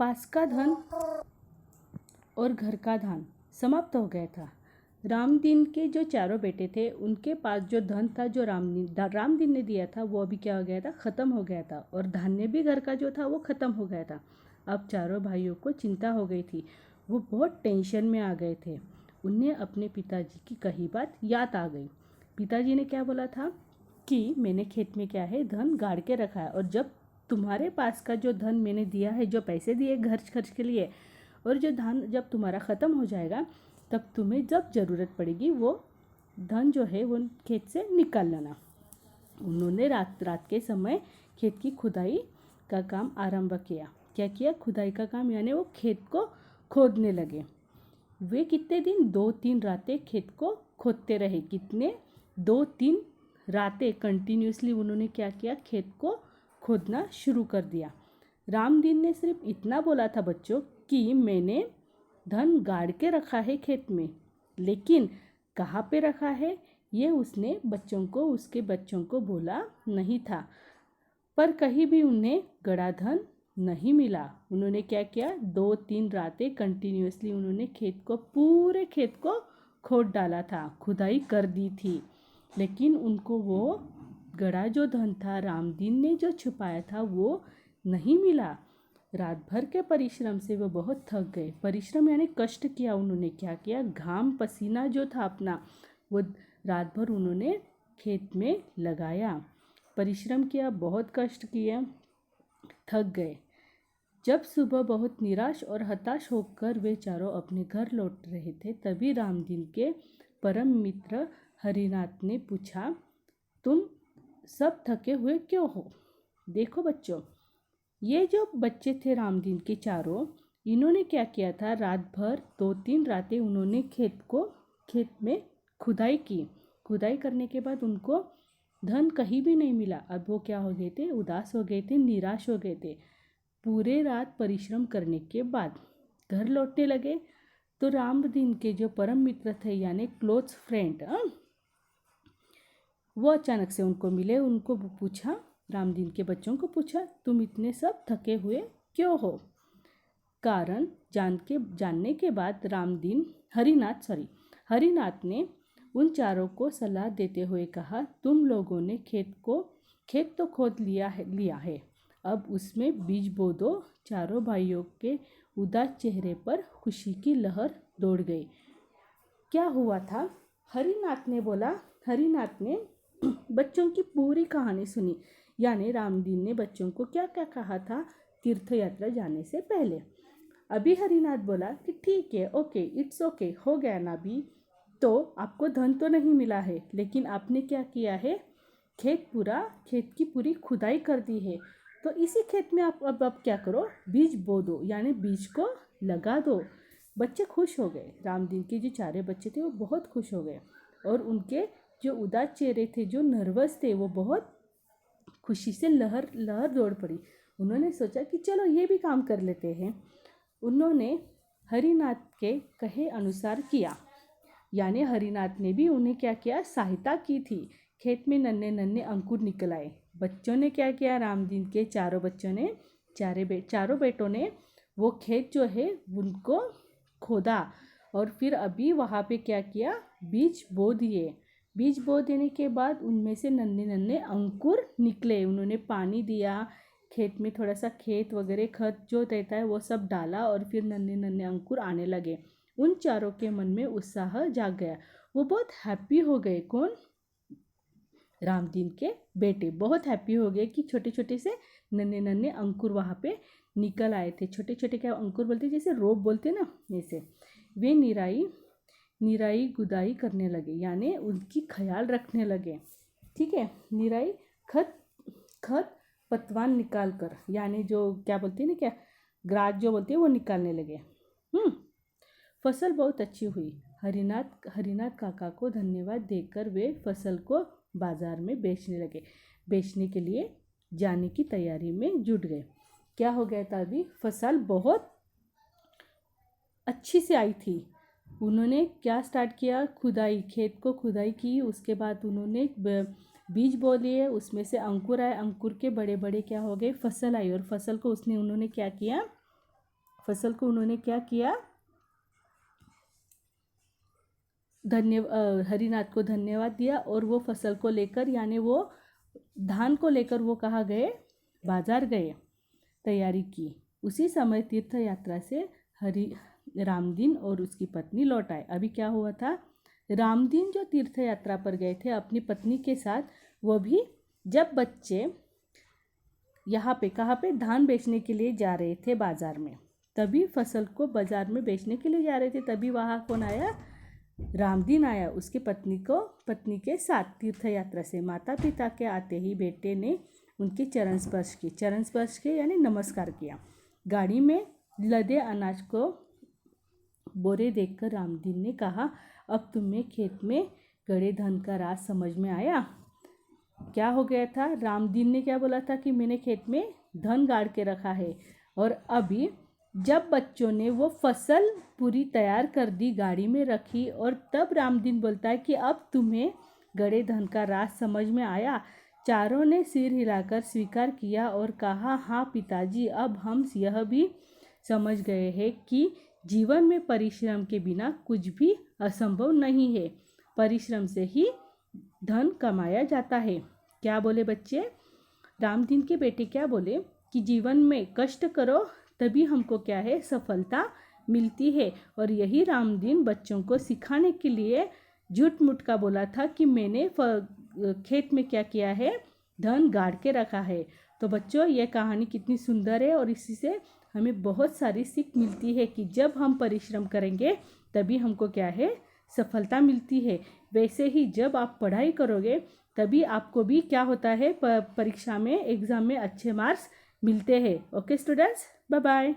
पास का धन और घर का धान समाप्त हो गया था। रामदीन के जो चारों बेटे थे उनके पास जो धन था जो रामदीन ने दिया था वो अभी क्या हो गया था, ख़त्म हो गया था। और धान्य भी घर का जो था वो ख़त्म हो गया था। अब चारों भाइयों को चिंता हो गई थी, वो बहुत टेंशन में आ गए थे। उन्हें अपने पिताजी की कही बात याद आ गई। पिताजी ने क्या बोला था कि मैंने खेत में क्या है धन गाड़ के रखा है, और जब तुम्हारे पास का जो धन मैंने दिया है, जो पैसे दिए घर खर्च के लिए, और जो धान जब तुम्हारा ख़त्म हो जाएगा तब तुम्हें जब ज़रूरत पड़ेगी वो धन जो है वो खेत से निकाल लेना। उन्होंने रात के समय खेत की खुदाई का काम आरंभ किया। क्या किया? खुदाई का काम, यानी वो खेत को खोदने लगे। वे कितने दिन? 2-3 रातें खेत को खोदते रहे। कितने? 2-3 रातें कंटिन्यूसली उन्होंने क्या किया, खेत को खोदना शुरू कर दिया। रामदीन ने सिर्फ इतना बोला था बच्चों कि मैंने धन गाड़ के रखा है खेत में, लेकिन कहाँ पे रखा है ये उसने उसके बच्चों को बोला नहीं था। पर कहीं भी उन्हें गड़ा धन नहीं मिला। उन्होंने क्या किया, 2-3 रातें कंटिन्यूसली उन्होंने पूरे खेत को खोद डाला था, खुदाई कर दी थी, लेकिन उनको वो गड़ा जो धन था, रामदीन ने जो छुपाया था, वो नहीं मिला। रात भर के परिश्रम से वो बहुत थक गए। परिश्रम यानी कष्ट किया। उन्होंने क्या किया, घाम पसीना जो था अपना, वो रात भर उन्होंने खेत में लगाया, परिश्रम किया, बहुत कष्ट किए, थक गए। जब सुबह बहुत निराश और हताश होकर वे चारों अपने घर लौट रहे थे, तभी रामदीन के परम मित्र हरिनाथ ने पूछा, तुम सब थके हुए क्यों हो? देखो बच्चों, ये जो बच्चे थे रामदीन के चारों, इन्होंने क्या किया था, रात भर 2-3 रातें उन्होंने खेत में खुदाई की। खुदाई करने के बाद उनको धन कहीं भी नहीं मिला। अब वो क्या हो गए थे, उदास हो गए थे, निराश हो गए थे। पूरे रात परिश्रम करने के बाद घर लौटने लगे तो रामदीन के जो परम मित्र थे यानी क्लोज फ्रेंड, वो अचानक से उनको मिले। उनको पूछा, रामदीन के बच्चों को पूछा, तुम इतने सब थके हुए क्यों हो? कारण जानने के बाद हरिनाथ ने उन चारों को सलाह देते हुए कहा, तुम लोगों ने खेत तो खोद लिया है, अब उसमें बीज बो दो। चारों भाइयों के उदास चेहरे पर खुशी की लहर दौड़ गई। क्या हुआ था? हरिनाथ ने बच्चों की पूरी कहानी सुनी। यानी रामदीन ने बच्चों को क्या क्या कहा था तीर्थ यात्रा जाने से पहले। अभी हरिनाथ बोला कि ठीक है, ओके, इट्स ओके, हो गया ना अभी, तो आपको धन तो नहीं मिला है, लेकिन आपने क्या किया है, खेत की पूरी खुदाई कर दी है, तो इसी खेत में आप अब क्या करो, बीज बो दो, यानी बीज को लगा दो। बच्चे खुश हो गए। रामदीन के जो चारे बच्चे थे वो बहुत खुश हो गए, और उनके जो उदास चेहरे थे, जो नर्वस थे, वो बहुत खुशी से लहर दौड़ पड़ी। उन्होंने सोचा कि चलो ये भी काम कर लेते हैं। उन्होंने हरिनाथ के कहे अनुसार किया, यानी हरिनाथ ने भी उन्हें क्या किया, सहायता की थी। खेत में नन्हे नन्हे अंकुर निकल आए। बच्चों ने क्या किया, रामदीन के चारों बेटों ने वो खेत जो है उनको खोदा, और फिर अभी वहाँ पे क्या किया, बीज बो दिए। बीज बो देने के बाद उनमें से नन्हे नन्हे अंकुर निकले। उन्होंने पानी दिया, खेत में थोड़ा सा खेत वगैरह खत जो रहता है वो सब डाला, और फिर नन्हे नन्हे अंकुर आने लगे। उन चारों के मन में उत्साह जाग गया। वो बहुत हैप्पी हो गए। कौन? रामदीन के बेटे बहुत हैप्पी हो गए कि छोटे छोटे से नन्हे नन्हे अंकुर वहाँ पे निकल आए थे। छोटे छोटे क्या अंकुर बोलते, जैसे रोप बोलते ना, ऐसे। वे निराई गुदाई करने लगे, यानी उनकी ख्याल रखने लगे। ठीक है, निराई खत पतवान निकाल कर, यानी जो क्या बोलते हैं ना, क्या ग्रास जो बोलते हैं वो निकालने लगे। फसल बहुत अच्छी हुई। हरिनाथ काका को धन्यवाद देकर वे फसल को बाजार में बेचने लगे। बेचने के लिए जाने की तैयारी में जुट गए। क्या हो गया था, अभी फसल बहुत अच्छी से आई थी। उन्होंने क्या स्टार्ट किया, खेत को खुदाई की। उसके बाद उन्होंने बीज बो लिए, उसमें से अंकुर आए, अंकुर के बड़े बड़े क्या हो गए, फसल आई, और फसल को उन्होंने क्या किया, फसल को उन्होंने क्या किया, हरिनाथ को धन्यवाद दिया और वो फसल को लेकर यानी वो धान को लेकर वो कहाँ गए, बाजार गए, तैयारी की। उसी समय तीर्थ यात्रा से रामदीन और उसकी पत्नी लौट आए। अभी क्या हुआ था, रामदीन जो तीर्थ यात्रा पर गए थे अपनी पत्नी के साथ, वो भी जब बच्चे यहाँ पे कहाँ पे धान बेचने के लिए जा रहे थे बाजार में, तभी फसल को बाजार में बेचने के लिए जा रहे थे, तभी वहाँ कौन आया, रामदीन आया उसकी पत्नी के साथ तीर्थ यात्रा से। माता पिता के आते ही बेटे ने उनके चरण स्पर्श के यानी नमस्कार किया। गाड़ी में लदे अनाज को बोरे देखकर रामदीन ने कहा, अब तुम्हें खेत में गड़े धन का राज समझ में आया। क्या हो गया था, रामदीन ने क्या बोला था कि मैंने खेत में धन गाड़ के रखा है, और अभी जब बच्चों ने वो फसल पूरी तैयार कर दी, गाड़ी में रखी, और तब रामदीन बोलता है कि अब तुम्हें गड़े धन का राज समझ में आया। चारों ने सिर हिलाकर स्वीकार किया और कहा, हाँ पिताजी, अब हम यह भी समझ गए हैं कि जीवन में परिश्रम के बिना कुछ भी असंभव नहीं है, परिश्रम से ही धन कमाया जाता है। क्या बोले बच्चे, रामदीन के बेटे क्या बोले कि जीवन में कष्ट करो तभी हमको क्या है, सफलता मिलती है। और यही रामदीन बच्चों को सिखाने के लिए झूठ मूठ का बोला था कि मैंने खेत में क्या किया है, धन गाड़ के रखा है। तो बच्चों, ये कहानी कितनी सुंदर है और इसी से हमें बहुत सारी सीख मिलती है कि जब हम परिश्रम करेंगे तभी हमको क्या है, सफलता मिलती है। वैसे ही जब आप पढ़ाई करोगे तभी आपको भी क्या होता है, परीक्षा में, एग्ज़ाम में अच्छे मार्क्स मिलते हैं। Okay students, bye bye.